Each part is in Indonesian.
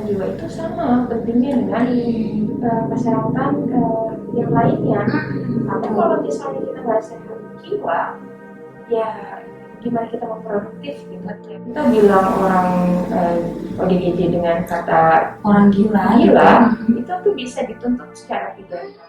jiwa itu sama pentingnya dengan kesehatan yang lainnya. Tapi kalau misalnya kita nggak sehat jiwa, ya gimana kita mau produktif gitu. Kita bilang orang ODGJ dengan kata orang gila gila gitu. itu tuh bisa dituntut secara pidana.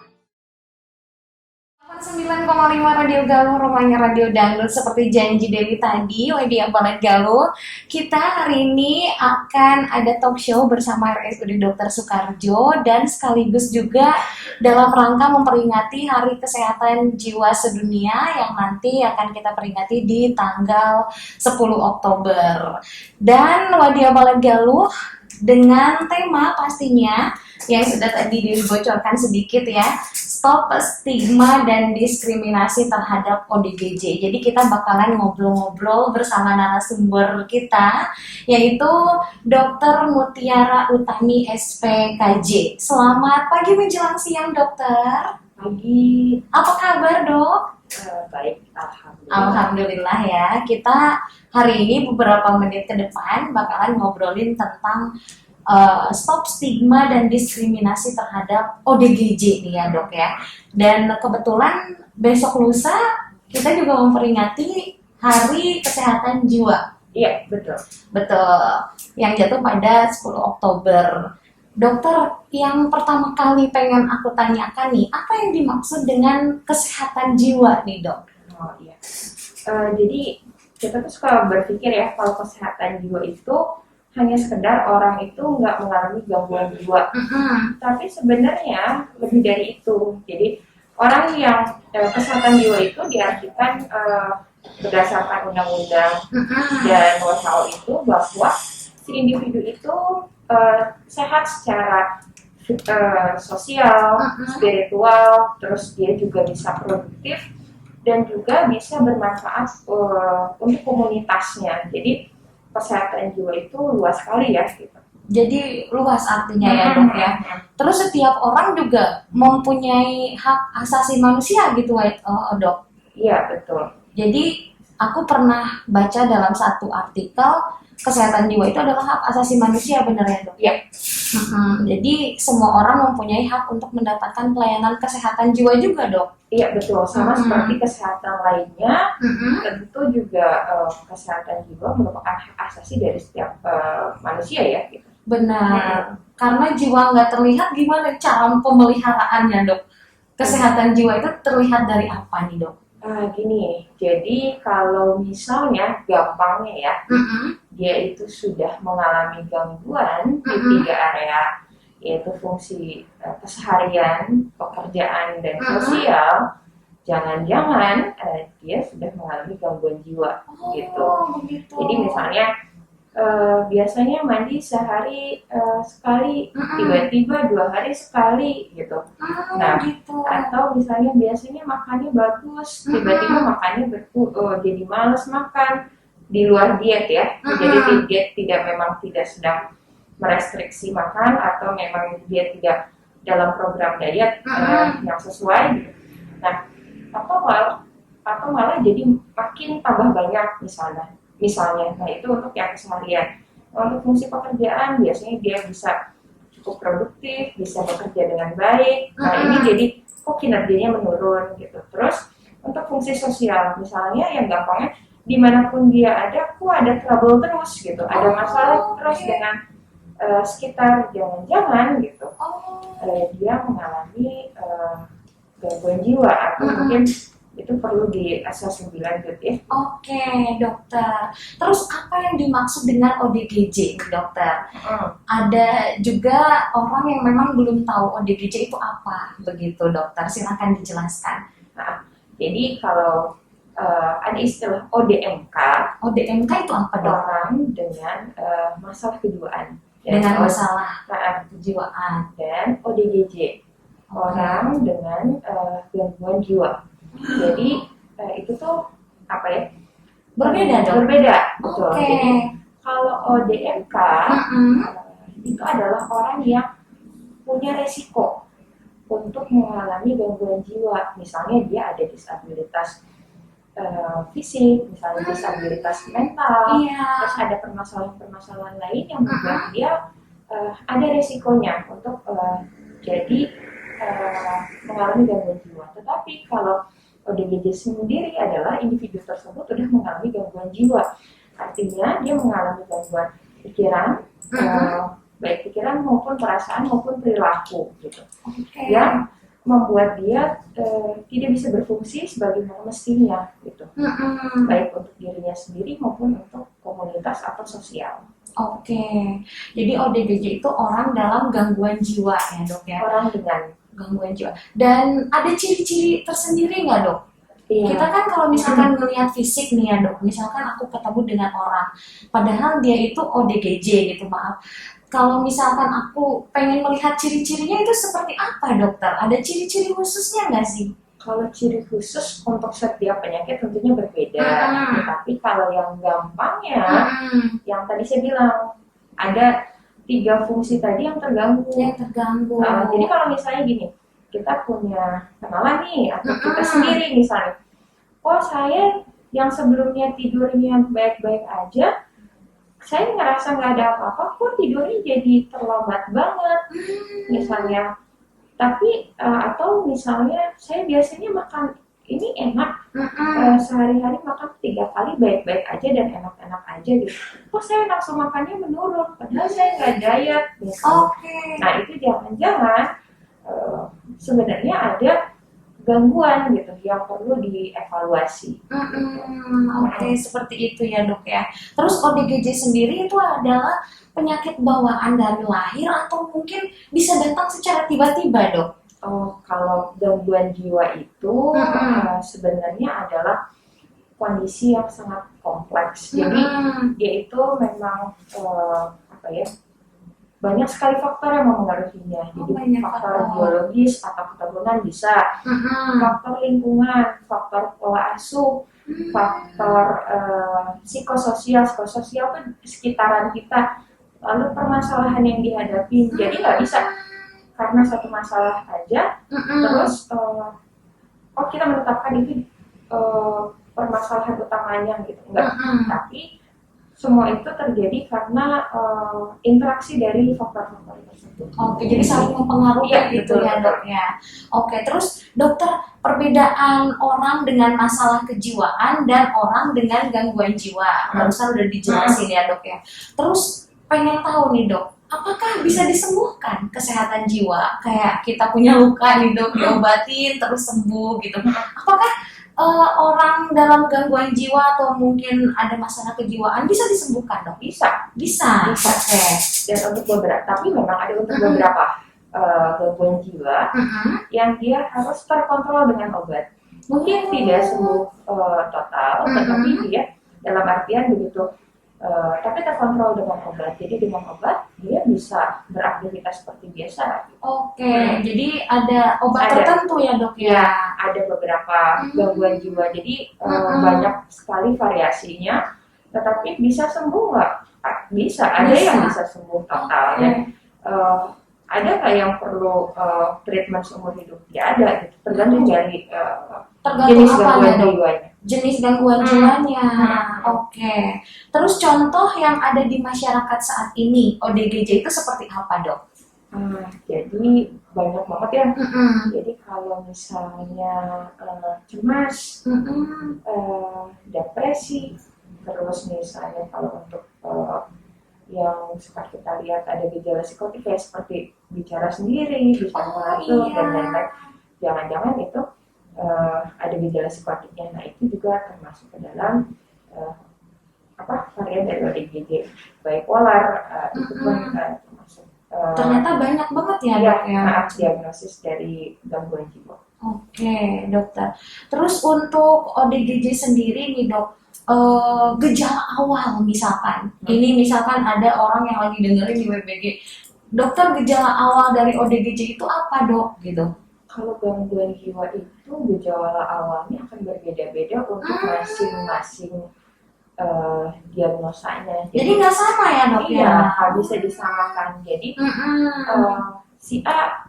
9,5 Radio Galuh, rumahnya Radio Dangdut. Seperti janji Dewi tadi, Widya Balet Galuh, kita hari ini akan ada talk show bersama RSUD Dr. Soekarjo dan sekaligus juga dalam rangka memperingati Hari Kesehatan Jiwa Sedunia yang nanti akan kita peringati di tanggal 10 Oktober. Dan Widya Balet Galuh dengan tema pastinya yang sudah tadi dibocorkan sedikit ya, stop stigma dan diskriminasi terhadap ODGJ. Jadi kita bakalan ngobrol-ngobrol bersama narasumber kita, yaitu Dr. Mutiara Utami SPKJ. Selamat pagi menjelang siang, dokter. Pagi. Apa kabar, dok? Baik, alhamdulillah. Alhamdulillah ya. Kita hari ini beberapa menit ke depan bakalan ngobrolin tentang stop stigma dan diskriminasi terhadap ODGJ nih ya, dok ya. Dan kebetulan besok lusa kita juga memperingati Hari Kesehatan Jiwa. Iya, betul. Betul. Yang jatuh pada 10 Oktober. Dokter, yang pertama kali pengen aku tanyakan nih, apa yang dimaksud dengan kesehatan jiwa nih, dok? Oh iya. Jadi kita tuh suka berpikir ya kalau kesehatan jiwa itu hanya sekedar orang itu nggak mengalami gangguan jiwa. Tapi sebenarnya lebih dari itu. Jadi orang yang kesehatan jiwa itu diartikan berdasarkan undang-undang dan WHO itu bahwa si individu itu sehat secara sosial, spiritual, terus dia juga bisa produktif dan juga bisa bermanfaat untuk komunitasnya. Jadi kesehatan jiwa itu luas sekali ya gitu. Jadi luas artinya ya, dok ya. Terus setiap orang juga mempunyai hak asasi manusia gitu, dok. Iya, betul. Jadi aku pernah baca dalam satu artikel kesehatan jiwa itu adalah hak asasi manusia, benar ya, dok? Iya. Jadi semua orang mempunyai hak untuk mendapatkan pelayanan kesehatan jiwa juga, dok? Iya, betul. Sama seperti kesehatan lainnya, tentu juga kesehatan jiwa merupakan hak asasi dari setiap manusia ya. Gitu. Benar. Karena jiwa nggak terlihat, gimana cara pemeliharaannya, dok? Kesehatan jiwa itu terlihat dari apa nih, dok? Gini, jadi kalau misalnya gampangnya ya, dia itu sudah mengalami gangguan di 3 area, yaitu fungsi keseharian, pekerjaan, dan sosial. Jangan-jangan dia sudah mengalami gangguan jiwa gitu. Jadi misalnya biasanya mandi sehari sekali, tiba-tiba 2 hari sekali gitu. Nah, atau misalnya biasanya makannya bagus, tiba-tiba makannya jadi malas makan di luar diet ya. Jadi diet memang tidak sedang merestriksi makan atau memang dia tidak dalam program diet yang sesuai gitu. Nah, atau malah jadi makin tambah banyak misalnya. Nah itu untuk yang keseharian. Untuk fungsi pekerjaan biasanya dia bisa cukup produktif, bisa bekerja dengan baik. Nah ini jadi kok kinerjanya menurun gitu. Terus untuk fungsi sosial misalnya yang gampangnya dimanapun dia ada, kok ada trouble terus gitu, ada masalah terus dengan sekitar, jangan-jangan gitu dia mengalami gangguan jiwa atau mungkin itu perlu diasas lebih lanjut ya. Oke, dokter. Terus apa yang dimaksud dengan ODGJ, dokter? Ada juga orang yang memang belum tahu ODGJ itu apa, begitu, dokter? Silakan dijelaskan. Nah, jadi kalau ada istilah ODMK. ODMK itu apa, dok? Orang dengan masalah kejiwaan. Dengan masalah kejiwaan. Dan ODGJ. Orang dengan gangguan jiwa. Jadi itu tuh apa ya? Berbeda dong? Berbeda, betul. Okay. Jadi kalau ODMK itu adalah orang yang punya resiko untuk mengalami gangguan jiwa. Misalnya dia ada disabilitas fisik, misalnya disabilitas mental, terus ada permasalahan-permasalahan lain yang membuat dia ada resikonya untuk jadi mengalami gangguan jiwa. Tetapi kalau ODGJ sendiri adalah individu tersebut sudah mengalami gangguan jiwa, artinya dia mengalami gangguan pikiran, baik pikiran maupun perasaan maupun perilaku gitu, yang membuat dia tidak bisa berfungsi sebagaimana mestinya gitu, baik untuk dirinya sendiri maupun untuk komunitas atau sosial. Jadi ODGJ itu orang dalam gangguan jiwa ya dok ya? Orang dengan gangguan jiwa. Dan ada ciri-ciri tersendiri nggak dok? Iya. Kita kan kalau misalkan melihat fisik nih ya dok, misalkan aku ketemu dengan orang, padahal dia itu ODGJ gitu, maaf. Kalau misalkan aku pengen melihat ciri-cirinya itu seperti apa dokter? Ada ciri-ciri khususnya nggak sih? Kalau ciri khusus untuk setiap penyakit tentunya berbeda, tetapi kalau yang gampangnya, yang tadi saya bilang, ada 3 fungsi tadi yang terganggu. Jadi kalau misalnya gini, kita punya kenalan nih, atau kita sendiri misalnya, oh saya yang sebelumnya tidurnya baik-baik aja, saya ngerasa nggak ada apa-apa, kok tidurnya jadi terlambat banget, misalnya. Tapi atau misalnya saya biasanya makan ini enak, sehari-hari makan 3 kali baik-baik aja dan enak-enak aja gitu. Kok saya nafsu makannya menurun, padahal saya nggak diet misalnya. Nah itu jangan-jangan sebenarnya ada gangguan gitu yang perlu dievaluasi. Seperti itu ya dok ya. Terus ODGJ sendiri itu adalah penyakit bawaan dari lahir atau mungkin bisa datang secara tiba-tiba dok? Kalau gangguan jiwa itu sebenarnya adalah kondisi yang sangat kompleks. Jadi dia itu memang banyak sekali faktor yang mempengaruhinya. Jadi faktor biologis atau keturunan bisa, faktor lingkungan, faktor pola asuh, faktor psikososial itu sekitaran kita, lalu permasalahan yang dihadapi. Jadi nggak bisa karena satu masalah aja terus kita menetapkan itu permasalahan utamanya gitu, enggak. Tapi semua itu terjadi karena interaksi dari faktor-faktor tersebut. Jadi saling mempengaruhi gitu ya dok ya. Terus dokter, perbedaan orang dengan masalah kejiwaan dan orang dengan gangguan jiwa barusan udah dijelasin ya dok ya. Terus pengen tahu nih dok, apakah bisa disembuhkan kesehatan jiwa? Kayak kita punya luka nih dok, diobatin terus sembuh gitu. Apakah orang dalam gangguan jiwa atau mungkin ada masalah kejiwaan bisa disembuhkan dok? Bisa. Dan untuk beberapa, tapi memang ada untuk beberapa gangguan jiwa yang dia harus terkontrol dengan obat. Mungkin tidak sembuh total, tetapi dia dalam artian begitu, tapi terkontrol dengan obat. Jadi dengan obat dia bisa beraktivitas seperti biasa. Jadi ada obat tertentu ya dok ya? Ada beberapa gangguan jiwa, jadi banyak sekali variasinya. Tetapi bisa sembuh nggak? Bisa. Ada yang bisa sembuh total. Dan ada nggak yang perlu treatment seumur hidup? Ya ada, gitu. Tergantung dari jenis gangguan jiwanya. Jenis gangguan jiwanya. Terus contoh yang ada di masyarakat saat ini ODGJ itu seperti apa dok? Jadi banyak banget ya. Jadi kalau misalnya cemas, depresi, terus misalnya kalau untuk yang suka kita lihat ada gejala psikotik kayak seperti bicara sendiri, bisa mengatur dan lain-lain. Jangan-jangan itu ada gejala psikotiknya. Nah itu juga termasuk ke dalam varian dari ODGJ bipolar, itu pun termasuk. Ternyata banyak banget ya dok ya. Diagnosis dari gangguan jiwa. Dokter. Terus untuk ODGJ sendiri nih dok, gejala awal misalkan, ini misalkan ada orang yang lagi dengerin di WBG, dokter gejala awal dari ODGJ itu apa dok gitu? Kalau gangguan jiwa itu gejala awalnya akan berbeda-beda untuk masing-masing diagnosanya. Jadi nggak sama ya dok ya? Nggak bisa disamakan. Jadi si A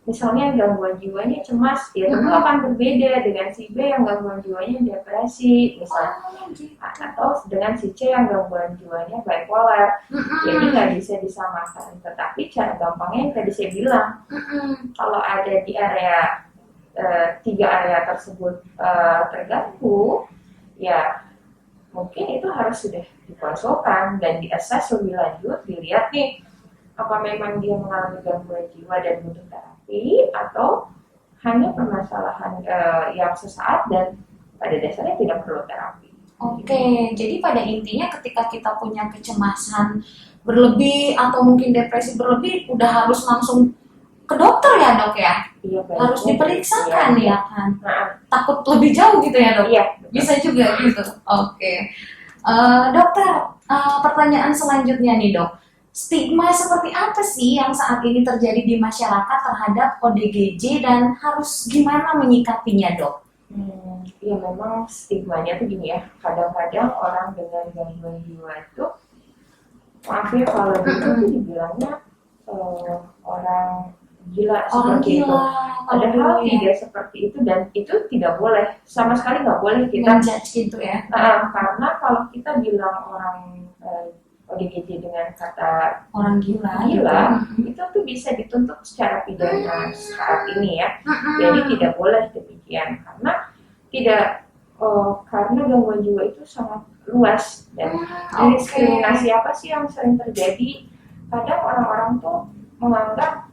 misalnya gangguan jiwanya cemas, ya tentu akan berbeda dengan si B yang gangguan jiwanya depresi, misalnya, atau dengan si C yang gangguan jiwanya bipolar. Jadi nggak bisa disamakan. Tetapi cara gampangnya yang tadi saya bilang, kalau ada di area tiga area tersebut terganggu, ya mungkin itu harus sudah dikonsulkan dan diakses lebih lanjut, dilihat nih apa memang dia mengalami gangguan jiwa dan butuh terapi atau hanya permasalahan yang sesaat dan pada dasarnya tidak perlu terapi. Oke, jadi pada intinya ketika kita punya kecemasan berlebih atau mungkin depresi berlebih, udah harus langsung ke dokter ya dok ya? Iya, harus diperiksakan ya kan? Takut lebih jauh gitu ya dok? Iya. Bisa juga gitu. Oke. Dokter, pertanyaan selanjutnya nih dok. Stigma seperti apa sih yang saat ini terjadi di masyarakat terhadap ODGJ dan harus gimana menyikapinya dok? Ya memang stigmanya tuh gini ya, kadang-kadang orang dengan gangguan jiwa itu, maaf ya kalau dulu tuh dibilangnya orang gila seperti itu. Padahal tidak seperti itu dan itu tidak boleh, sama sekali nggak boleh kita menjudge gitu ya. Karena kalau kita bilang orang ODGJ dengan kata orang gila gitu, itu tuh bisa dituntut secara pidana saat ini ya. Jadi tidak boleh demikian karena karena gangguan jiwa itu sangat luas dan diskriminasi apa sih yang sering terjadi? Kadang orang-orang tuh menganggap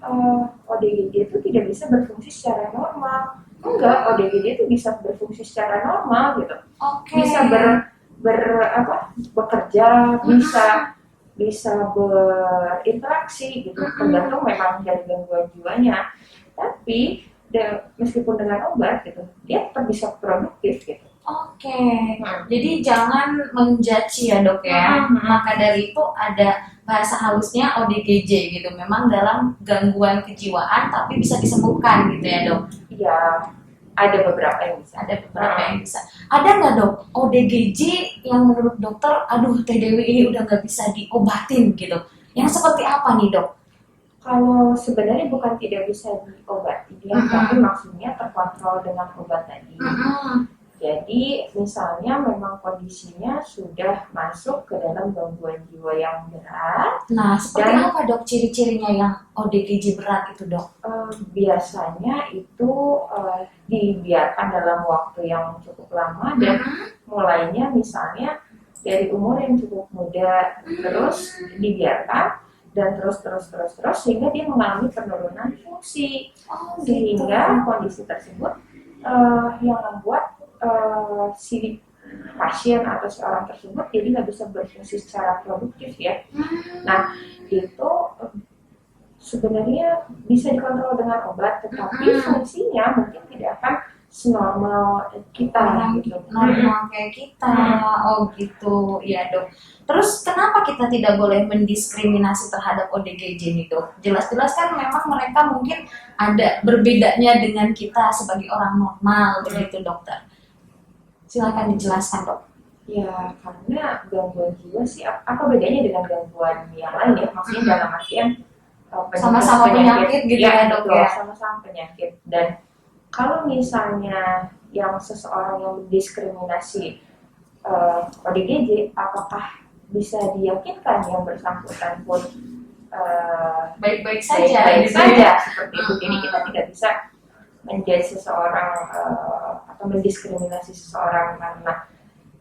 ODGJ itu tidak bisa berfungsi secara normal. Enggak, ODGJ itu bisa berfungsi secara normal gitu. Bisa bekerja, bisa berinteraksi gitu, tergantung memang dari gangguan jiwanya. Tapi meskipun dengan obat gitu, dia tetap bisa produktif gitu. Jadi jangan menjudge ya dok ya. Maka dari itu ada bahasa halusnya ODGJ gitu. Memang dalam gangguan kejiwaan tapi bisa disembuhkan gitu ya dok. Iya. Ada beberapa yang bisa. Ada nggak dok ODGJ yang menurut dokter, aduh Teh Dewi ini udah nggak bisa diobatin gitu? Yang seperti apa nih dok? Kalau sebenarnya bukan tidak bisa diobati, tapi maksudnya terkontrol dengan obat tadi. Jadi misalnya memang kondisinya sudah masuk ke dalam gangguan jiwa yang berat. Nah, seperti apa dok ciri-cirinya yang ODGJ berat itu dok? Biasanya itu dibiarkan dalam waktu yang cukup lama dan mulainya misalnya dari umur yang cukup muda, terus dibiarkan dan terus sehingga dia mengalami penurunan fungsi, sehingga kondisi tersebut yang membuat si pasien atau si orang tersebut jadi nggak bisa berfungsi secara produktif ya. Nah itu sebenarnya bisa dikontrol dengan obat, tetapi fungsinya mungkin tidak akan senormal kita gitu. Normal kayak kita. Oh gitu ya dok. Terus kenapa kita tidak boleh mendiskriminasi terhadap ODGJ nih dok? Jelas-jelas kan memang mereka mungkin ada berbedanya dengan kita sebagai orang normal begitu dokter. Silakan dijelaskan dok. Ya karena gangguan jiwa sih apa bedanya dengan gangguan yang lain ya? Maksudnya dalam artian sama-sama penyakit gitu ya dok ya. Sama-sama penyakit. Dan kalau misalnya yang seseorang yang mendiskriminasi ODGJ, apakah bisa diyakinkan yang bersangkutan pun baik-baik saja seperti itu. Jadi kita tidak bisa menjadi seseorang atau mendiskriminasi seseorang karena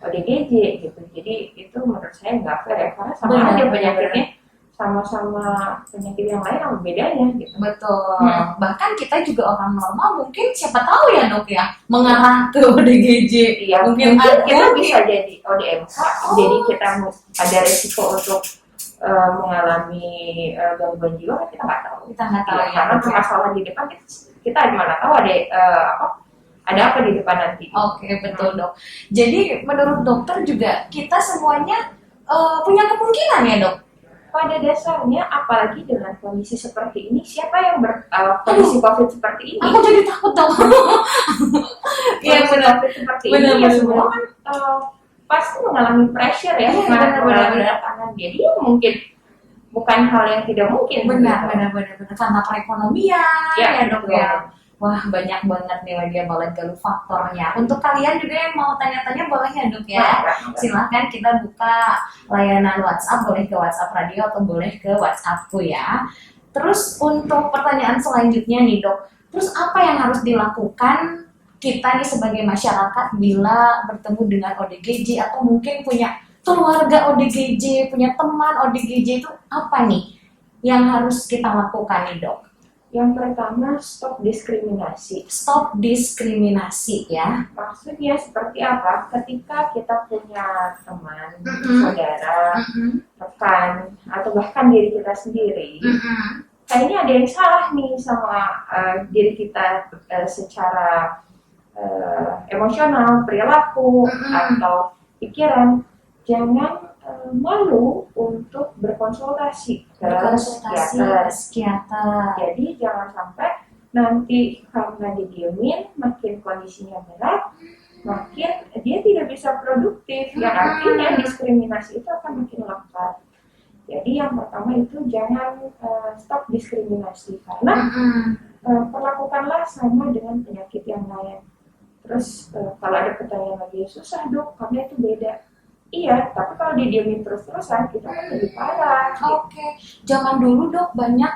ODGJ gitu. Jadi itu menurut saya nggak fair ya, karena sama aja penyakitnya, sama-sama penyakit yang lain apa bedanya gitu. Betul. Bahkan kita juga orang normal mungkin siapa tahu ya dok ya mengarah ke ODGJ. Iya, mungkin kita bisa jadi ODMK, jadi kita ada resiko untuk mengalami gangguan jiwa, kita nggak tahu. Ya, karena permasalahan di depan kita mana tahu ada apa di depan nanti. Oke, betul dok. Jadi menurut dokter juga kita semuanya punya kemungkinan ya dok? Pada dasarnya, apalagi dengan kondisi seperti ini, siapa yang kondisi COVID seperti ini? Aku jadi takut dong. Iya benar. Seperti ini ya semua kan pasti mengalami pressure ya, mengalami tekanan. Jadi mungkin bukan hal yang tidak mungkin. Benar, karena perekonomian ya dok betul. ya. Wah, banyak banget nih Widya Balad Galuh faktornya. Untuk kalian juga yang mau tanya-tanya boleh ya dok ya. Silahkan kita buka layanan WhatsApp, boleh ke WhatsApp radio atau boleh ke WhatsAppku ya. Terus untuk pertanyaan selanjutnya nih dok, terus apa yang harus dilakukan kita nih sebagai masyarakat bila bertemu dengan ODGJ atau mungkin punya keluarga ODGJ, punya teman ODGJ, itu apa nih yang harus kita lakukan nih dok? Yang pertama, stop diskriminasi. Stop diskriminasi ya. Maksudnya seperti apa? Ketika kita punya teman, saudara, rekan, atau bahkan diri kita sendiri, kayaknya ada yang salah nih sama diri kita secara emosional, perilaku, atau pikiran. Jangan malu untuk berkonsultasi ke psikiater. Jadi jangan sampai nanti karena didiemin makin kondisinya berat, makin dia tidak bisa produktif. Yang artinya diskriminasi itu akan makin lekat. Jadi yang pertama itu jangan stop diskriminasi, karena perlakukanlah sama dengan penyakit yang lain. Terus kalau ada pertanyaan lagi, susah dok, karena itu beda. Iya, tapi kalau didiemin terus-terusan kita kan lebih parah. Oke. Jangan dulu dok, banyak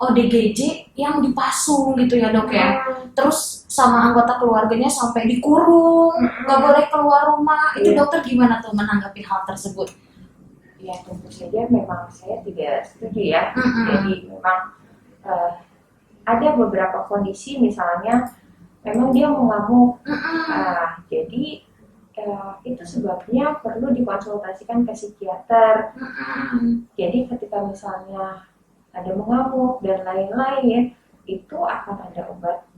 ODGJ yang dipasung gitu ya dok ya. Terus sama anggota keluarganya sampai dikurung, nggak boleh keluar rumah. Itu dokter gimana tuh menanggapi hal tersebut? Ya tentu saja memang saya tidak setuju ya. Jadi memang ada beberapa kondisi, misalnya memang dia mengamuk. Jadi itu sebabnya perlu dikonsultasikan ke psikiater. Jadi ketika misalnya ada mengamuk dan lain-lain, itu akan ada obat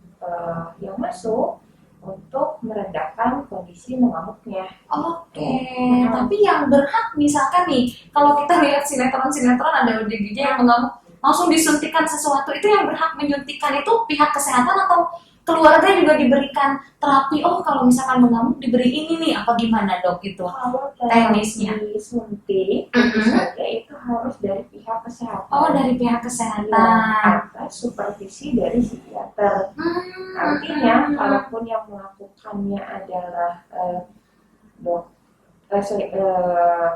yang masuk untuk meredakan kondisi mengamuknya. Oke. Tapi yang berhak misalkan nih, kalau kita lihat sinetron ada ODGJ yang mengamuk, langsung disuntikan sesuatu, itu yang berhak menyuntikan itu pihak kesehatan atau keluarga juga diberikan terapi? Oh, kalau misalkan mengamuk diberi ini nih, apa gimana dok itu? Kalau teknisnya disuntik, tentu saja itu harus dari pihak kesehatan. Oh, dari pihak kesehatan. Atas supervisi dari psikiater. Artinya, kalaupun yang melakukannya adalah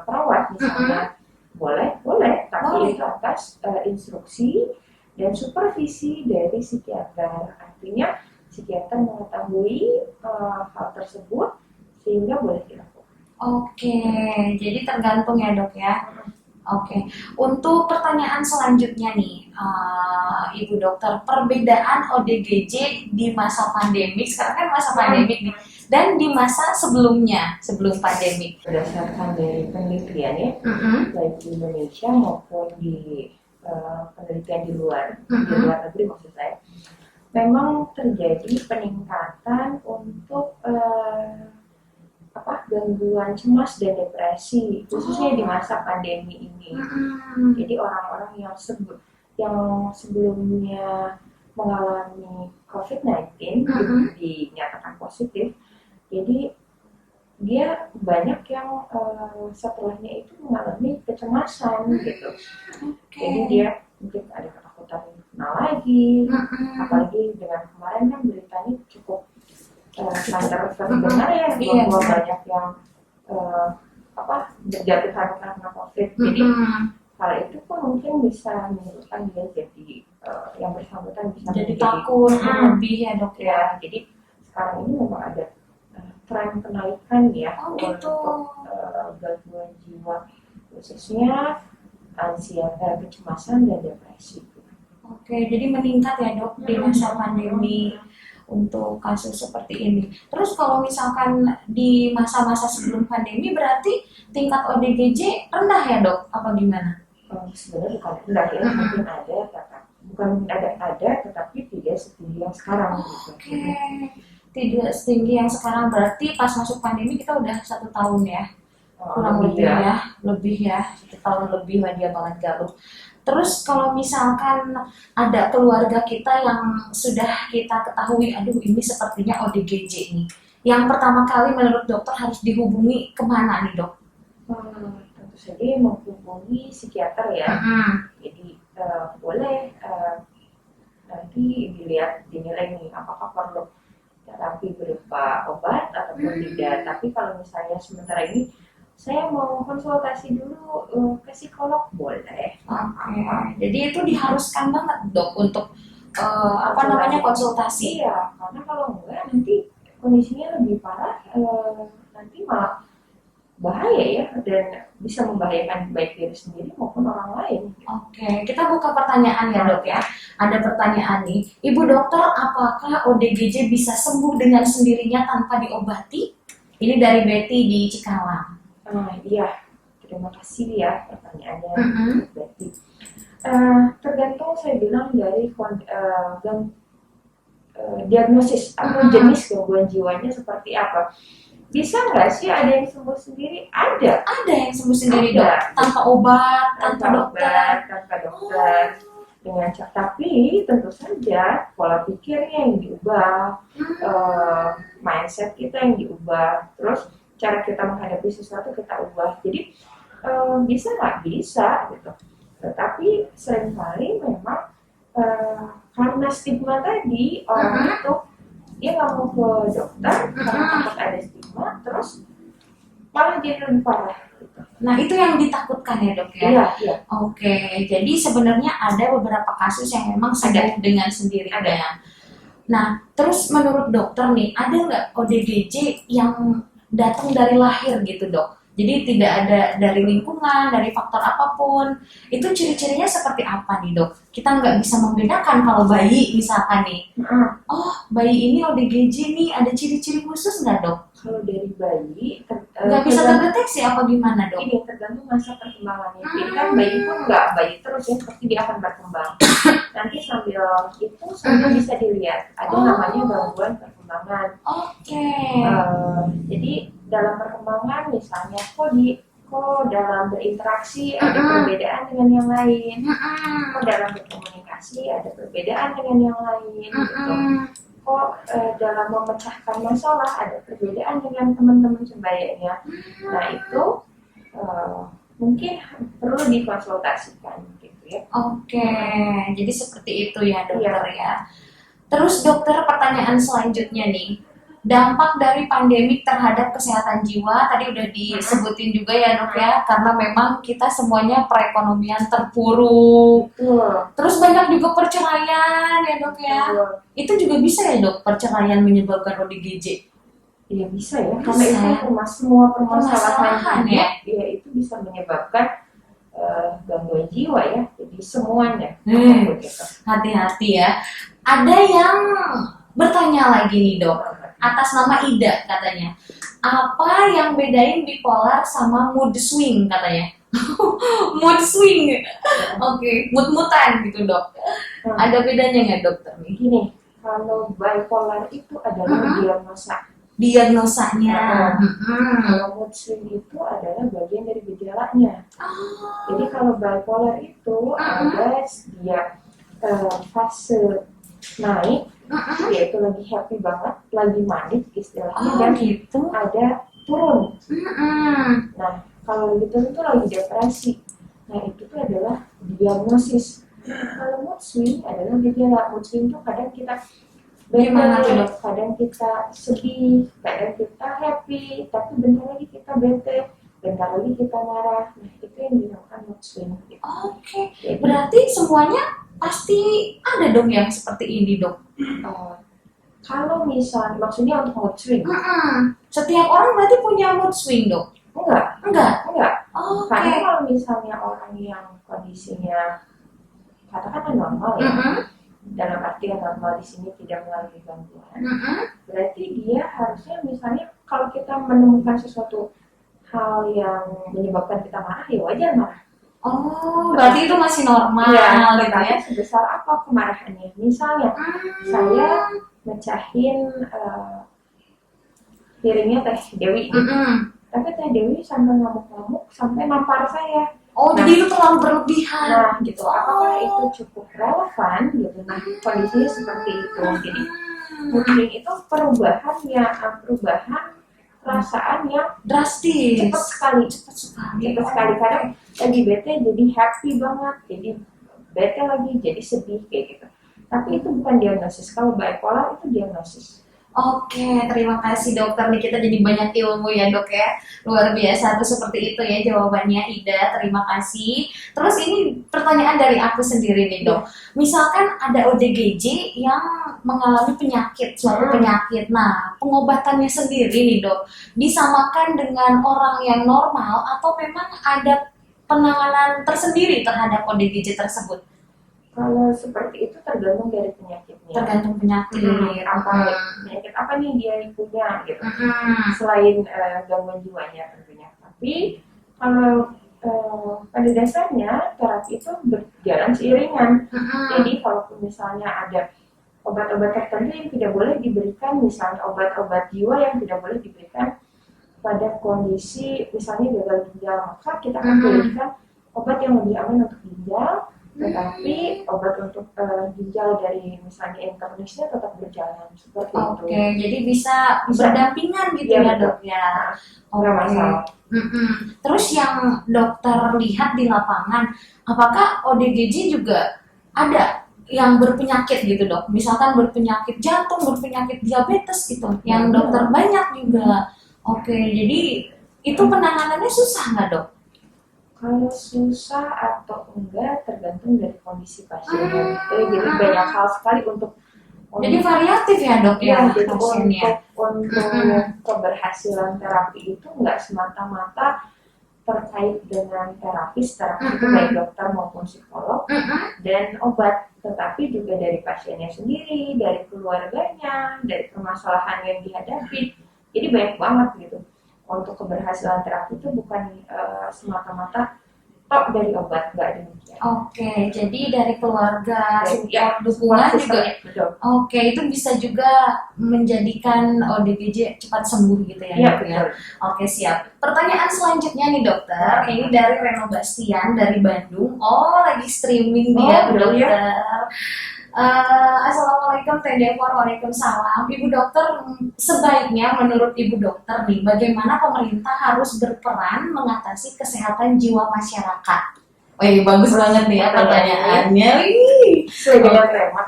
perawat misalnya, boleh, tapi itu atas instruksi dan supervisi dari psikiater. Artinya psikiater mengetahui hal tersebut sehingga boleh dilakukan. Oke, jadi tergantung ya dok ya. Oke, untuk pertanyaan selanjutnya nih, Ibu Dokter, perbedaan ODGJ di masa pandemi, sekarang kan masa pandemik nih, dan di masa sebelumnya, sebelum pandemi. Berdasarkan dari penelitian ya, baik di Indonesia maupun di penelitian di luar negeri maksud saya, memang terjadi peningkatan untuk gangguan cemas dan depresi, khususnya di masa pandemi ini. Jadi orang-orang yang sebelumnya mengalami COVID-19 dinyatakan positif, jadi dia banyak yang setelahnya itu mengalami kecemasan gitu. Jadi dia mungkin ada ketakutan kena lagi, apalagi dengan kemarin kan beritanya cukup terdengar ya, bahwa banyak yang berjatuhan karena COVID. Jadi hal itu pun mungkin bisa menyebabkan dia jadi yang bersangkutan bisa jadi takut lebih ya dok ya. Jadi sekarang ini memang ada tren kenaikan ya untuk gangguan jiwa, khususnya ansiedad, kecemasan dan depresi. Oke, jadi meningkat ya dok di masa pandemi untuk kasus seperti ini. Terus kalau misalkan di masa-masa sebelum pandemi berarti tingkat ODGJ rendah ya dok? Apa gimana? Sebenarnya bukan rendah ya, mungkin ada, tetapi tidak setinggi yang sekarang. Oke. Tidak setinggi yang sekarang, berarti pas masuk pandemi kita udah 1 tahun ya, kurang lebih ya 1 tahun lebih Widya Balad Galuh. Terus kalau misalkan ada keluarga kita yang sudah kita ketahui, aduh ini sepertinya ODGJ nih, yang pertama kali menurut dokter harus dihubungi kemana nih dok? Tentu saja yang menghubungi psikiater ya. Jadi boleh nanti dinilai nih apakah perlu terapi berupa obat ataupun tidak. Tapi kalau misalnya sementara ini saya mau konsultasi dulu ke psikolog, boleh. Jadi itu diharuskan banget dok untuk konsultasi. Iya, karena kalau enggak nanti kondisinya lebih parah, nanti malah bahaya ya, dan bisa membahayakan baik diri sendiri maupun orang lain. Kita buka pertanyaan ya dok ya. Ada pertanyaan nih, Ibu Dokter, apakah ODGJ bisa sembuh dengan sendirinya tanpa diobati? Ini dari Betty di Cikarang. Iya, terima kasih ya pertanyaannya, Betty. Tergantung saya bilang dari diagnosis atau jenis gangguan jiwanya seperti apa. Bisa nggak sih ada yang sembuh sendiri? Ada yang sembuh sendiri dok, tanpa obat, tanpa dokter. Dengan tapi tentu saja pola pikirnya yang diubah, mindset kita yang diubah, terus cara kita menghadapi sesuatu kita ubah. Jadi bisa nggak? Bisa gitu. Tetapi seringkali memang karena stigma tadi, orang itu dia nggak mau ke dokter karena takut ada stigma, terus malah jadi lebih parah gitu. Nah itu yang ditakutkan ya dok ya? Iya. Jadi sebenarnya ada beberapa kasus yang memang sembuh dengan sendirinya. Nah terus menurut dokter nih, ada nggak ODGJ yang datang dari lahir gitu dok? Jadi tidak ada dari lingkungan, dari faktor apapun. Itu ciri-cirinya seperti apa nih dok? Kita nggak bisa membedakan kalau bayi misalkan nih. Bayi ini ODGJ nih, ada ciri-ciri khusus nggak dok? Kalau dari bayi nggak bisa terdeteksi apa gimana dok? Ini tergantung masa perkembangannya. Jadi kan bayi pun nggak bayi terus ya, pasti dia akan berkembang. Nanti sambil bisa dilihat ada namanya gangguan perkembangan. Jadi dalam perkembangan misalnya kok dalam berinteraksi ada perbedaan dengan yang lain, kok dalam berkomunikasi ada perbedaan dengan yang lain, gitu. Kok dalam memecahkan masalah ada perbedaan dengan teman-teman sebayanya. Nah itu mungkin perlu dikonsultasikan gitu ya. Jadi seperti itu ya dokter ya. Terus dokter, pertanyaan selanjutnya nih, dampak dari pandemik terhadap kesehatan jiwa tadi udah disebutin juga ya dok ya, karena memang kita semuanya perekonomian terpuruk. Terus banyak juga perceraian ya dok ya. Itu juga bisa ya dok, perceraian menyebabkan ODGJ? Iya bisa ya, karena itu semua permasalahan ya, itu bisa menyebabkan gangguan jiwa ya. Jadi semuanya. Hati-hati ya. Ada yang bertanya lagi nih dok, atas nama Ida katanya, apa yang bedain bipolar sama mood swing katanya? Mood swing, mood-moodan gitu dok. Ada bedanya nggak dokter? Gini, kalau bipolar itu adalah diagnosanya. Kalau mood swing itu adalah bagian dari gejalanya. Jadi kalau bipolar itu ada dia fase naik, yaitu lagi happy banget, lagi manis istilahnya, dan ada turun. Nah kalau lagi turun itu lagi depresi. Nah itu tuh adalah diagnosis. Kalau mood swing adalah gejala. Mood swing itu kadang kita kadang kita sedih, kadang kita happy, tapi bentar lagi kita bete, bentar lagi kita marah. Nah itu yang dinamakan mood swing. Berarti semuanya pasti ada dong yang seperti ini dok. Kalau misalnya maksudnya untuk mood swing, setiap orang berarti punya mood swing dok? Enggak. Karena kalau misalnya orang yang kondisinya katakanlah normal ya, dalam artian normal di sini tidak mengalami gangguan, berarti dia harusnya misalnya kalau kita menemukan sesuatu hal yang menyebabkan kita marah, ya wajar marah. Berarti itu masih normal gitu ya? Sebesar apa kemarahannya? Misalnya saya mecahin piringnya Teh Dewi, tapi Teh Dewi sampai ngamuk-ngamuk sampai nampar saya. Jadi itu terlalu berlebihan. Gitu. Apakah itu cukup relevan gitu? Nah, kondisinya seperti itu. Jadi mungkin itu perubahan perasaan yang drastis, cepat sekali. cepat sekali. Kadang lagi bete jadi happy banget, jadi bete lagi jadi sedih kayak gitu. Tapi itu bukan diagnosis. Kalau bipolar itu diagnosis. Oke, terima kasih dokter nih, kita jadi banyak ilmu ya dok ya, luar biasa tuh seperti itu ya jawabannya Ida, terima kasih. Terus ini pertanyaan dari aku sendiri nih dok, misalkan ada ODGJ yang mengalami penyakit, suatu penyakit, nah pengobatannya sendiri nih dok, disamakan dengan orang yang normal atau memang ada penanganan tersendiri terhadap ODGJ tersebut? Kalau seperti itu tergantung dari penyakitnya. Tergantung penyakit. Penyakit apa nih dia punya gitu. Selain gangguan jiwanya tentunya. Tapi kalau pada dasarnya terapi itu berjalan seiringan. Jadi kalau misalnya ada obat-obat tertentu yang tidak boleh diberikan, misalnya obat-obat jiwa yang tidak boleh diberikan pada kondisi misalnya gagal ginjal, maka kita akan berikan obat yang lebih aman untuk ginjal. Tetapi obat untuk ginjal dari misalnya internisnya tetap berjalan seperti itu. Oke, jadi bisa berdampingan gitu ya dok ya. Nggak masalah. Terus yang dokter lihat di lapangan, apakah ODGJ juga ada yang berpenyakit gitu dok? Misalkan berpenyakit jantung, berpenyakit diabetes gitu, yang dokter banyak juga. Oke, jadi itu penanganannya susah nggak dok? Kalau susah atau enggak tergantung dari kondisi pasiennya. Jadi banyak hal sekali untuk jadi variatif ya dok ya pasiennya. Untuk keberhasilan terapi itu enggak semata-mata terkait dengan terapis itu baik dokter maupun psikolog dan obat, tetapi juga dari pasiennya sendiri, dari keluarganya, dari permasalahan yang dihadapi. Jadi banyak banget gitu. Untuk keberhasilan terapi itu bukan semata-mata tok dari obat, nggak demikian. Oke, jadi dari keluarga, support, dukungan juga. Oke, itu bisa juga menjadikan ODGJ cepat sembuh gitu ya, dok ya. Oke, siap. Pertanyaan selanjutnya nih dokter, ini dari Reno Bastian dari Bandung. Oh, lagi streaming dia, dokter. Assalamualaikum TDFor, waalaikumsalam. Ibu dokter, sebaiknya menurut ibu dokter nih, bagaimana pemerintah harus berperan mengatasi kesehatan jiwa masyarakat? Wih, bagus banget nih ya pertanyaannya. Sesuai dengan tema.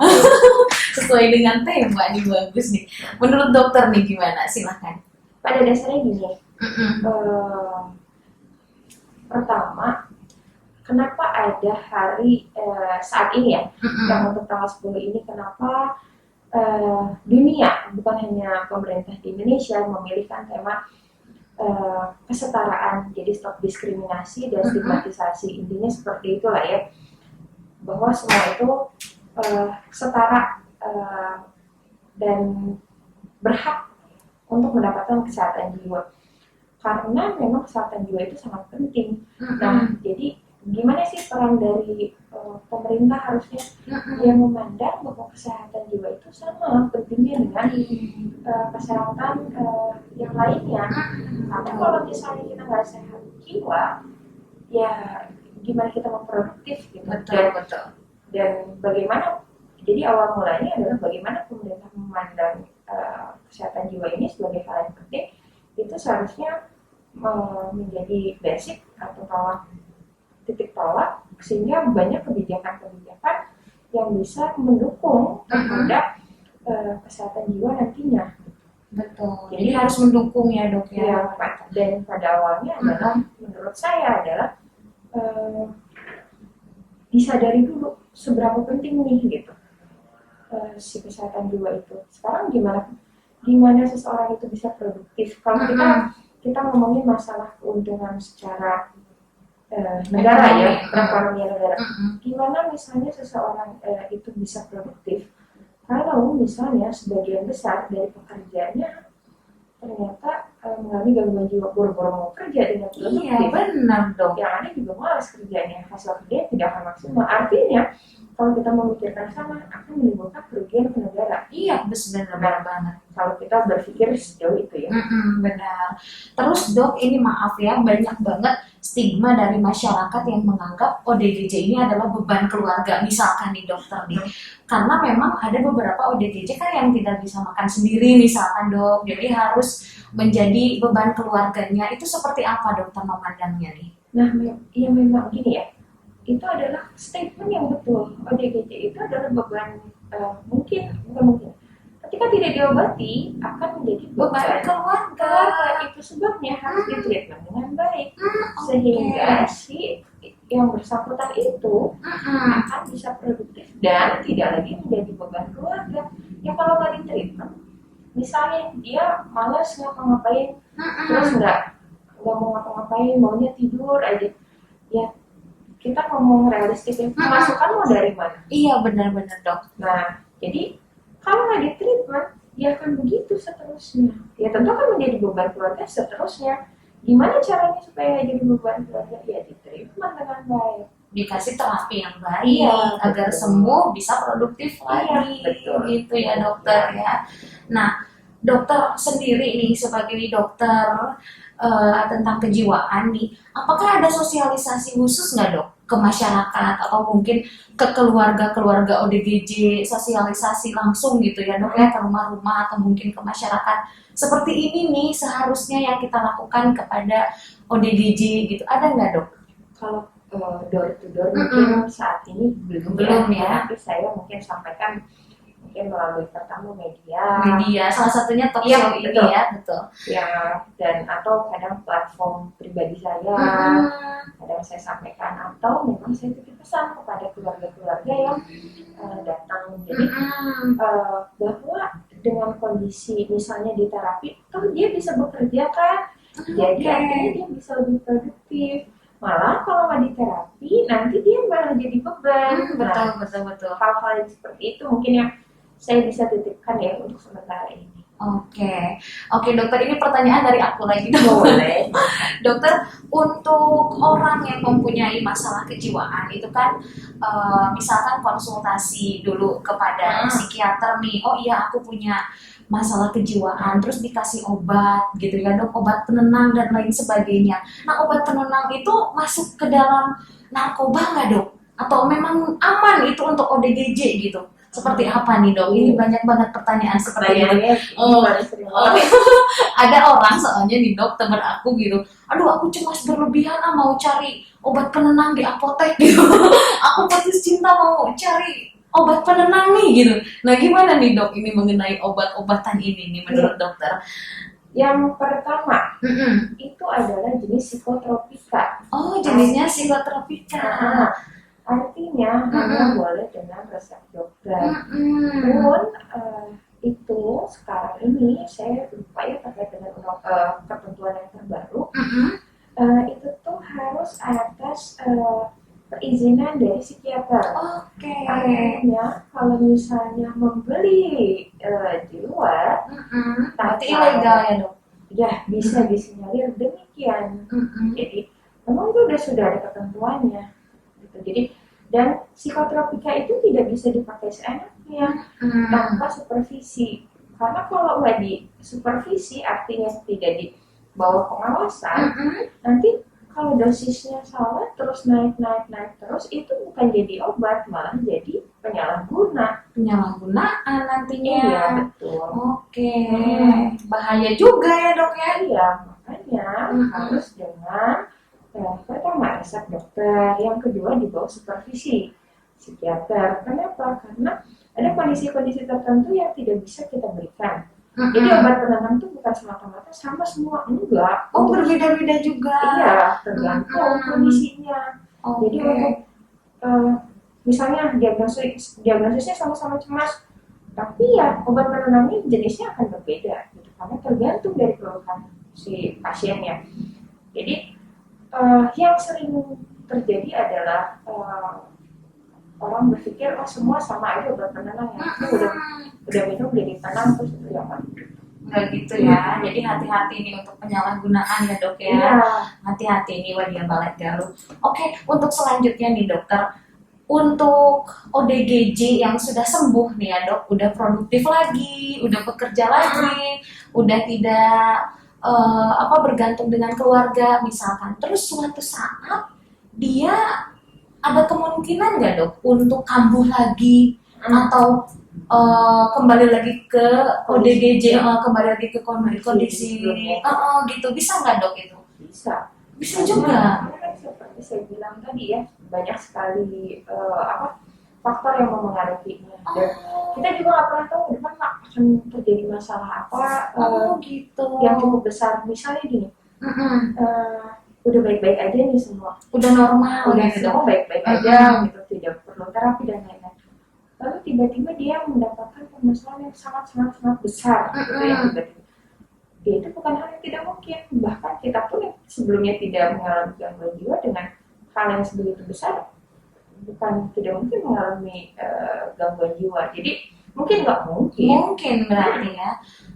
Sesuai dengan tema nih, bagus nih. Menurut dokter nih gimana? Silahkan. Pada dasarnya gini, pertama, kenapa ada hari saat ini ya, yang untuk tanggal 10 ini, kenapa dunia, bukan hanya pemerintah di Indonesia, memilihkan tema kesetaraan, jadi stop diskriminasi dan stigmatisasi, intinya seperti itulah ya, bahwa semua itu setara dan berhak untuk mendapatkan kesehatan jiwa, karena memang kesehatan jiwa itu sangat penting. Nah, jadi gimana sih peran dari pemerintah harusnya dia memandang bahwa kesehatan jiwa itu sama pentingnya dengan kesehatan yang lainnya. Karena kalau misalnya kita nggak sehat jiwa, ya gimana kita mau produktif gitu. Betul. Dan bagaimana, jadi awal mulanya adalah bagaimana pemerintah memandang kesehatan jiwa ini sebagai hal yang penting, itu seharusnya menjadi basic atau titik tolak, sehingga banyak kebijakan-kebijakan yang bisa mendukung terhadap kesehatan jiwa nantinya. Betul. Jadi harus mendukung ya dok ya. Dan pada awalnya adalah menurut saya adalah disadari dulu seberapa penting nih gitu si kesehatan jiwa itu. Sekarang gimana seseorang itu bisa produktif? Kalau kita ngomongin masalah keuntungan secara negara ya, perekonomian negara. Gimana misalnya seseorang itu bisa produktif kalau misalnya sebagian besar dari pekerjaannya ternyata mengalami gangguan jiwa, boro-boro mau kerja dengan produktif. Iya, benar dong. Yang ada juga malas kerjanya, hasil kerjanya tidak akan maksimal. Artinya kalau kita memikirkan sama akan menimbulkan kerugian ke negara. Iya, benar banget. Kalau kita berpikir sejauh itu ya. Benar. Terus dok, ini maaf ya, banyak banget stigma dari masyarakat yang menganggap ODGJ ini adalah beban keluarga. Misalkan nih dokter nih, karena memang ada beberapa ODGJ kan yang tidak bisa makan sendiri misalkan dok, jadi harus menjadi beban keluarganya. Itu seperti apa dokter memandangnya nih? Nah, ya memang gini ya, itu adalah statement yang betul. ODGJ itu adalah beban, bukan mungkin. Ketika tidak diobati akan menjadi beban keluarga. Itu sebabnya harus ditreatment dengan baik, sehingga si yang bersangkutan itu akan bisa produktif dan tidak lagi menjadi beban keluarga. Ya kalau nggak ditreatment, misalnya dia malas ngapa-ngapain, terus nggak mau ngapa-ngapain, maunya tidur aja, ya kita ngomong realistis, pemasukan mau dari mana? Iya, benar-benar dok. Nah, jadi kalau nggak di treatment, ya akan begitu seterusnya. Ya tentu akan menjadi beban keluarga seterusnya. Gimana caranya supaya jadi beban keluarga? Ya di treatment dengan baik. Dikasih terapi yang baik agar sembuh, bisa produktif lagi. Gitu ya dokter ya. Nah, dokter sendiri nih sebagai dokter tentang kejiwaan nih, apakah ada sosialisasi khusus nggak dok ke masyarakat atau mungkin ke keluarga ODGJ, sosialisasi langsung gitu ya dok ya, ke rumah-rumah atau mungkin ke masyarakat seperti ini nih seharusnya yang kita lakukan kepada ODGJ gitu, ada nggak dok? Kalau door to door mungkin saat ini belum ya, tapi saya mungkin sampaikan melalui pertama media, salah satunya talk show ini betul. Betul ya, dan atau kadang platform pribadi saya, kadang saya sampaikan, atau memang saya titip pesan kepada keluarga-keluarga yang datang. Jadi bahwa dengan kondisi misalnya di terapi, dia bisa bekerja kan, jadi artinya dia bisa lebih produktif. Malah kalau nggak di terapi, nanti dia malah jadi beban. Betul. Hal-hal yang seperti itu mungkin yang saya bisa titipkan ya untuk sementara ini. Oke dokter, ini pertanyaan dari aku lagi dok. Boleh. Dokter, untuk orang yang mempunyai masalah kejiwaan itu kan misalkan konsultasi dulu kepada psikiater nih, oh iya aku punya masalah kejiwaan, terus dikasih obat gitu ya dok, obat penenang dan lain sebagainya. Nah, obat penenang itu masuk ke dalam narkoba nggak dok? Atau memang aman itu untuk ODGJ gitu? Seperti apa nih dok? Ini banyak banget pertanyaan seperti ini. Ada orang soalnya nih dok, teman aku gitu, aduh aku cemas berlebihan mau cari obat penenang di apotek gitu. Aku putus cinta mau cari obat penenang nih gitu. Nah gimana nih dok ini mengenai obat-obatan ini nih menurut dokter? Yang pertama itu adalah jenis psikotropika. Oh, jenisnya psikotropika. Artinya hanya boleh dengan resep dokter. Namun itu sekarang ini saya lupa ya terkait dengan ketentuan yang terbaru. Itu tuh harus atas perizinan dari psikiater. Artinya kalau misalnya membeli di luar, berarti ilegal ya dok? Ya bisa disinyalir demikian. Jadi memang itu sudah ada ketentuannya. Jadi, dan psikotropika itu tidak bisa dipakai seenaknya tanpa supervisi. Karena kalau nggak di supervisi, artinya tidak di bawah pengawasan, nanti kalau dosisnya salah terus naik terus, itu bukan jadi obat, malah jadi penyalahgunaan nantinya. Iya betul. Bahaya juga ya dok ya. Iya, makanya harus dengan pertama resep dokter, yang kedua di bawah supervisi psikiater. Kenapa? Karena ada kondisi-kondisi tertentu yang tidak bisa kita berikan. Jadi obat penenang itu bukan semata-mata sama semua, enggak. Berbeda-beda juga. Iya, tergantung kondisinya. Jadi untuk misalnya diagnosisnya sama-sama cemas, tapi ya obat penenangnya jenisnya akan berbeda, gitu. Karena tergantung dari keluhan si pasiennya. Jadi yang sering terjadi adalah orang berpikir semua sama aja obat penenang ya, udah minum jadi tenang terus itu ya kan? Enggak gitu ya. Jadi hati-hati nih untuk penyalahgunaan ya dok ya. Hati-hati nih Wadia Balet Galuh. Oke, untuk selanjutnya nih dokter, untuk ODGJ yang sudah sembuh nih ya dok, udah produktif lagi, udah bekerja lagi, udah tidak bergantung dengan keluarga misalkan. Terus suatu saat dia ada kemungkinan nggak dok untuk kambuh lagi atau kembali lagi ke ODGJ, kembali lagi ke kondisi gitu, bisa nggak dok itu? Bisa juga. Karena seperti saya bilang tadi ya, banyak sekali faktor yang mempengaruhinya. Dan kita juga nggak pernah tahu ke depan akan terjadi masalah apa gitu yang cukup besar. Misalnya gini, udah baik-baik aja nih semua, udah normal, udah gitu. semua baik-baik aja gitu, tidak perlu terapi dan lain-lain. Lalu tiba-tiba dia mendapatkan permasalahan yang sangat besar, gitu ya, tiba-tiba. Ya, itu bukan hal yang tidak mungkin. Bahkan kita pun yang sebelumnya tidak mengalami gangguan jiwa dengan hal yang sebegitu besar, bukan tidak mungkin mengalami gangguan jiwa. Jadi mungkin nggak mungkin. Mungkin berarti ya.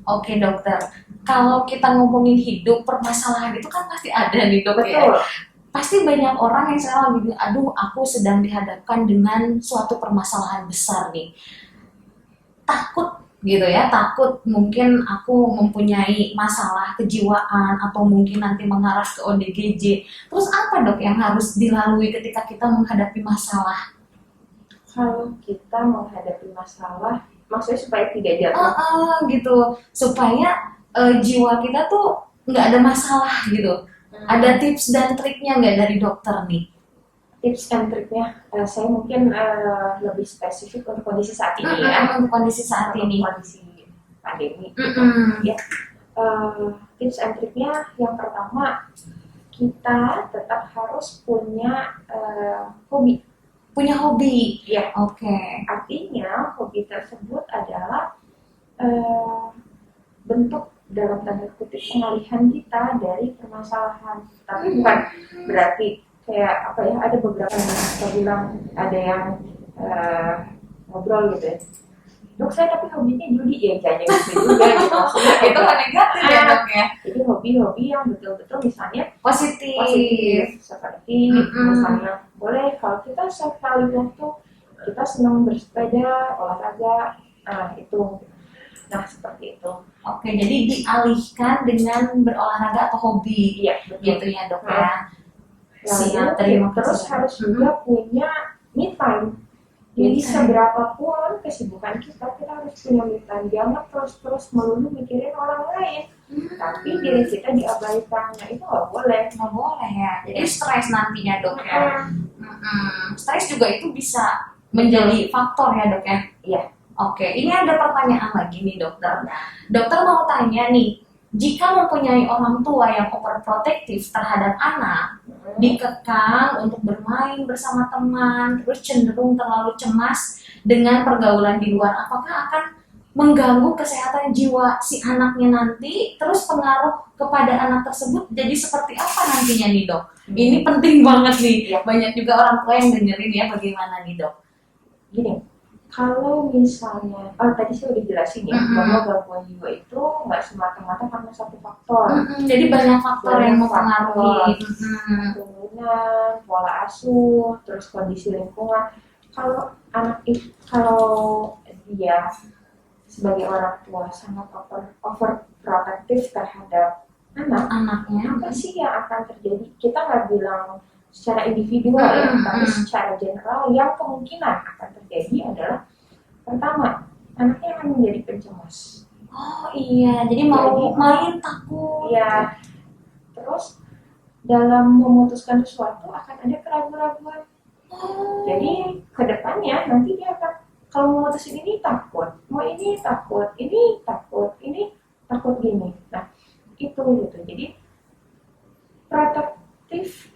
Oke dokter, kalau kita ngomongin hidup, permasalahan itu kan pasti ada nih dok. Betul. Ya. Pasti banyak orang yang sekarang lagi bilang, aduh aku sedang dihadapkan dengan suatu permasalahan besar nih. Takut gitu ya, takut mungkin aku mempunyai masalah kejiwaan atau mungkin nanti mengarah ke ODGJ. Terus apa dok yang harus dilalui ketika kita menghadapi masalah? Kalau kita menghadapi masalah, maksudnya supaya tidak jatuh? Gitu, supaya jiwa kita tuh nggak ada masalah gitu. Ada tips dan triknya nggak dari dokter nih? Tips dan triknya, saya mungkin lebih spesifik untuk kondisi saat ini ya. Untuk kondisi saat ini. Kondisi pandemi. Ya. Tips dan triknya yang pertama, kita tetap harus punya hobi. Punya hobi? Ya. Oke. Artinya hobi tersebut adalah bentuk dalam tanda kutip pengalihan kita dari permasalahan. Tapi bukan berarti kayak apa ya, ada beberapa yang kita bilang, ada yang ngobrol gitu ya, dok saya tapi hobinya judi, ya kayaknya gitu juga gitu. Maksudnya itu kan negatif ya dok ya. Jadi hobi-hobi yang betul-betul misalnya positif. Seperti misalnya boleh kalau kita sekali waktu kita senang bersepeda, olahraga, itu. Nah seperti itu. Oke, jadi dialihkan dengan berolahraga atau hobi. Iya, betul. Gitu ya dok ya. Siap, terima kasih. Terus harus juga punya me time. Jadi seberapapun kesibukan kita harus punya me time. Jangan terus melulu mikirin orang lain, tapi diri kita diabaikan. Nah itu nggak boleh. Nggak boleh ya. Jadi stres nantinya dok ya. Stres juga itu bisa menjadi faktor ya dok ya. Iya. Oke, ini ada pertanyaan lagi nih dokter. Dokter mau tanya nih, jika mempunyai orang tua yang overprotective terhadap anak, dikekang untuk bermain bersama teman, terus cenderung terlalu cemas dengan pergaulan di luar, apakah akan mengganggu kesehatan jiwa si anaknya nanti? Terus pengaruh kepada anak tersebut jadi seperti apa nantinya nih dok? Ini penting banget nih. Banyak juga orang tua yang dengerin ya, bagaimana nih dok? Gini, kalau misalnya, tadi saya udah jelasin ya, bahwa gangguan jiwa itu nggak semata-mata karena satu faktor. Jadi banyak faktor yang mempengaruhi. Keturunan, pola asuh, terus kondisi lingkungan. Kalau dia sebagai orang tua sangat overprotective terhadap anaknya, apa sih yang akan terjadi? Kita nggak bilang secara individual ya, tapi secara general yang kemungkinan akan terjadi adalah pertama, anaknya akan menjadi pencemas. Oh iya, jadi mau main takut. Iya. Terus dalam memutuskan sesuatu akan ada keraguan-keraguan. Jadi kedepannya nanti dia akan, kalau memutusin ini takut, mau ini takut, ini takut gini. Nah itu gitu. Jadi protektif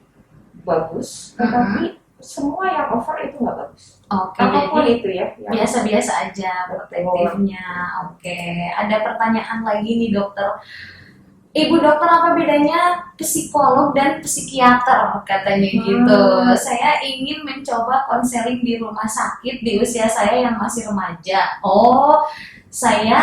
bagus, tetapi semua yang over itu nggak bagus. Oke, apapun jadi itu ya. Biasa-biasa aja protektifnya. Oke, ada pertanyaan lagi nih dokter. Ibu dokter, apa bedanya psikolog dan psikiater katanya gitu. Saya ingin mencoba konseling di rumah sakit di usia saya yang masih remaja. Oh, Saya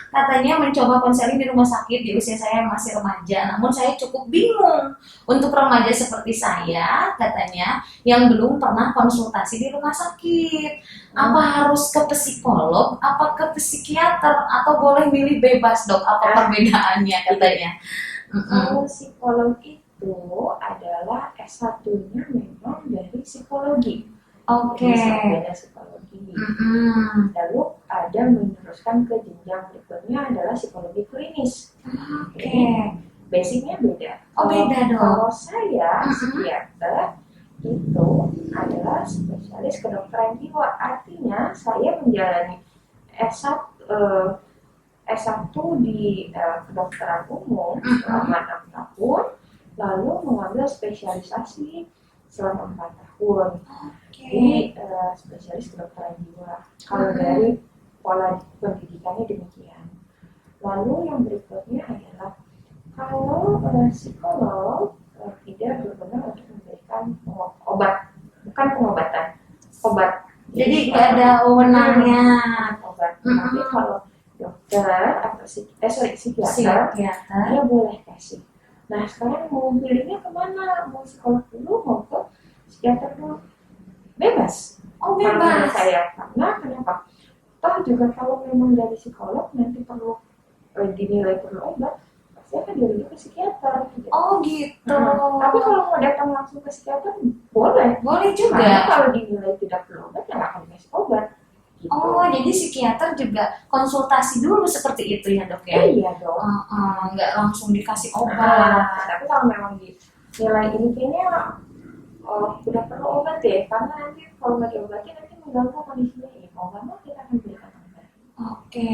katanya mencoba konseling di rumah sakit di usia saya yang masih remaja, namun saya cukup bingung untuk remaja seperti saya, katanya, yang belum pernah konsultasi di rumah sakit. Apa harus ke psikolog, apa ke psikiater, atau boleh milih bebas dok? Apa perbedaannya katanya? Kalau psikolog itu adalah S1-nya memang dari psikologi. Oke. Sarjana psikologi. Lalu ada meneruskan ke jenjang berikutnya adalah psikologi klinis. Oke. Basicnya beda. Oh beda dong. Kalau saya psikiater itu adalah spesialis kedokteran jiwa. Artinya saya menjalani S1 di kedokteran umum selama 6 tahun, lalu mengambil spesialisasi selama 4 tahun. Jadi spesialis kedokteran jiwa. Kalau dari pola pendidikannya demikian. Lalu yang berikutnya adalah kalau psikolog tidak berwenang untuk memberikan obat, bukan pengobatan, obat. Jadi nggak ada wewenangnya. Obat. Tapi kalau dokter atau psikiater, dia boleh kasih. Nah sekarang mau pilihnya kemana? Mau psikolog dulu, mau ke psikiater dulu? Bebas. Oh bebas. Saya karena kenapa? Toh juga kalau memang dari psikolog nanti perlu dinilai perlu obat, pasti akan dirujuk ke psikiater. Gitu. Oh gitu. Tapi kalau mau datang langsung ke psikiater boleh. Boleh juga. Karena kalau dinilai tidak perlu obat, ya nggak akan dikasih obat. Gitu. Oh jadi psikiater juga konsultasi dulu seperti itu ya dok ya? Iya dong. Nggak langsung dikasih obat. Tapi kalau memang dinilai ini kayaknya udah perlu obat ya, karena nanti kalau nggak diobatin nanti mengganggu kondisinya ini. Mau nggak mau kita akan berikan obat. Oke,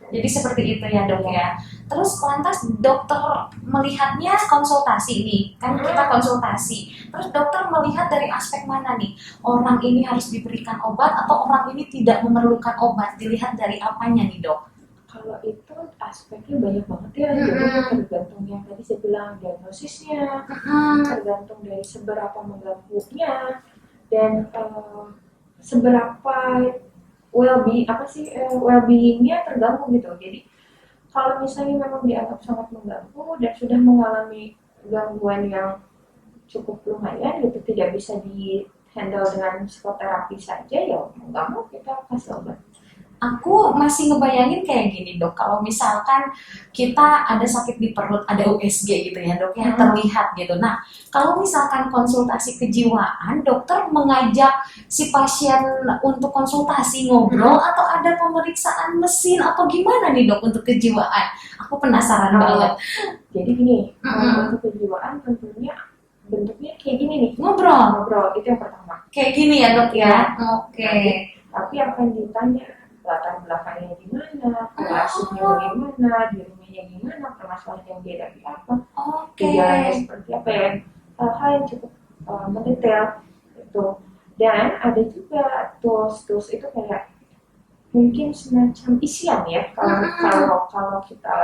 jadi seperti itu ya dok ya. Terus lantas dokter melihatnya konsultasi nih, kan kita konsultasi. Terus dokter melihat dari aspek mana nih? Orang ini harus diberikan obat atau orang ini tidak memerlukan obat? Dilihat dari apanya nih dok? Kalau itu aspeknya banyak banget ya, jadi tergantung yang tadi saya bilang diagnosisnya, tergantung dari seberapa mengganggunya dan seberapa well-beingnya terganggu gitu. Jadi kalau misalnya memang dianggap sangat mengganggu dan sudah mengalami gangguan yang cukup lumayan gitu, tidak bisa di handle dengan psikoterapi saja, ya nggak mau kita kasih obat. Aku masih ngebayangin kayak gini dok, kalau misalkan kita ada sakit di perut, ada USG gitu ya dok, yang terlihat gitu. Nah, kalau misalkan konsultasi kejiwaan, dokter mengajak si pasien untuk konsultasi ngobrol atau ada pemeriksaan mesin atau gimana nih dok untuk kejiwaan? Aku penasaran banget. Jadi gini, untuk kejiwaan tentunya bentuknya kayak gini nih. Ngobrol itu yang pertama. Kayak gini ya dok ya. Oke. Tapi akan ditanya latar belakangnya gimana, kasusnya bagaimana, di rumahnya gimana, permasalahan yang dia hadapi apa, gejalanya seperti apa ya, hal-hal yang cukup mendetail itu. Dan ada juga tools itu kayak mungkin semacam isian ya, kalau kita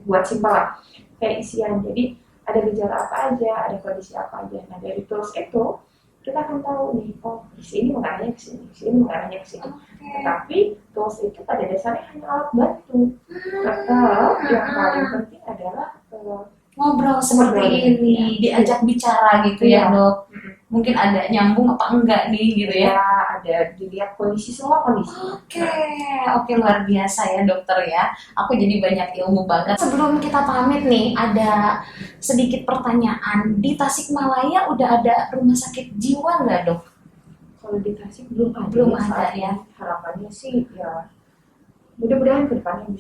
buat simpel lah, kayak isian. Jadi ada gejala apa aja, ada kondisi apa aja. Nah dari tools itu kita akan tahu nih, di sini mengarahnya ke sini, di sini mengarahnya ke sini. Tetapi tools itu pada dasarnya hanya alat bantu. Atau yang paling penting adalah ngobrol seperti ini, diajak bicara gitu ya dok. Mungkin ada nyambung apa enggak nih gitu ya. Ada dilihat semua kondisi. Oke, luar biasa ya dokter ya. Aku jadi banyak ilmu banget. Sebelum kita pamit nih, ada sedikit pertanyaan. Di Tasikmalaya udah ada rumah sakit jiwa nggak dok? Kalau di Tasik belum ada. Belum ada ya. Harapannya sih ya mudah-mudahan ke depannya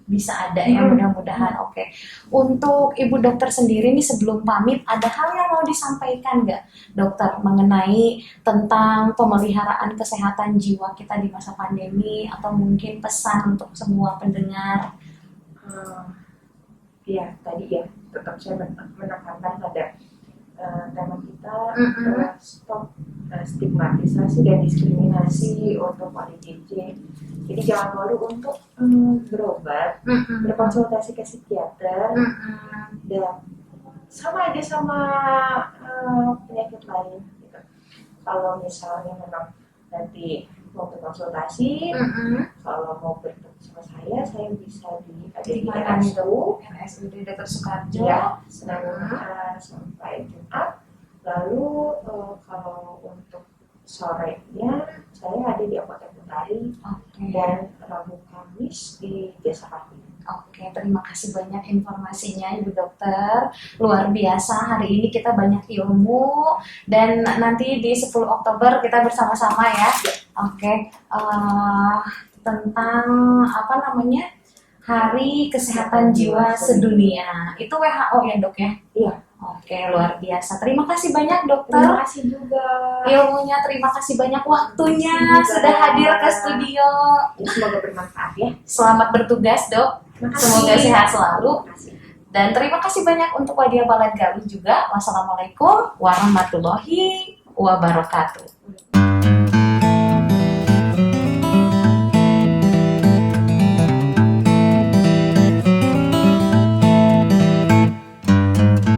bisa ada ya, mudah-mudahan. Oke. Untuk ibu dokter sendiri nih sebelum pamit, ada hal yang mau disampaikan nggak dokter mengenai tentang pemeliharaan kesehatan jiwa kita di masa pandemi, atau mungkin pesan untuk semua pendengar? Ya tadi ya tetap saya menekankan pada tema kita, stop stigmatisasi dan diskriminasi untuk ODGJ. Jadi jangan malu untuk berobat, berkonsultasi ke psikiater, dan sama aja sama penyakit lain. Gitu. Kalau misalnya memang nanti mau berkonsultasi, kalau mau bertemu sama saya bisa ada di mana nih RSU, RSUD Dr. Soekarjo. ya, Senin sampai Jumat. Lalu kalau untuk sorenya saya ada di Apotek Utari dan Rabu Kamis di Jasa Kaki. Oke, terima kasih banyak informasinya Ibu Dokter. Luar biasa, hari ini kita banyak ilmu dan nanti di 10 Oktober kita bersama-sama ya. Oke, tentang apa namanya? Hari Kesehatan Jiwa Sedunia. Itu WHO ya, Dok ya? Iya. Oke, luar biasa. Terima kasih banyak, Dokter. Terima kasih juga ilmunya, terima kasih banyak waktunya sudah hadir ke studio. Semoga bermanfaat ya. Selamat bertugas, Dok. Semoga sehat selalu. Dan terima kasih banyak untuk Wadiyah Balad Galuh juga. Wassalamualaikum warahmatullahi wabarakatuh.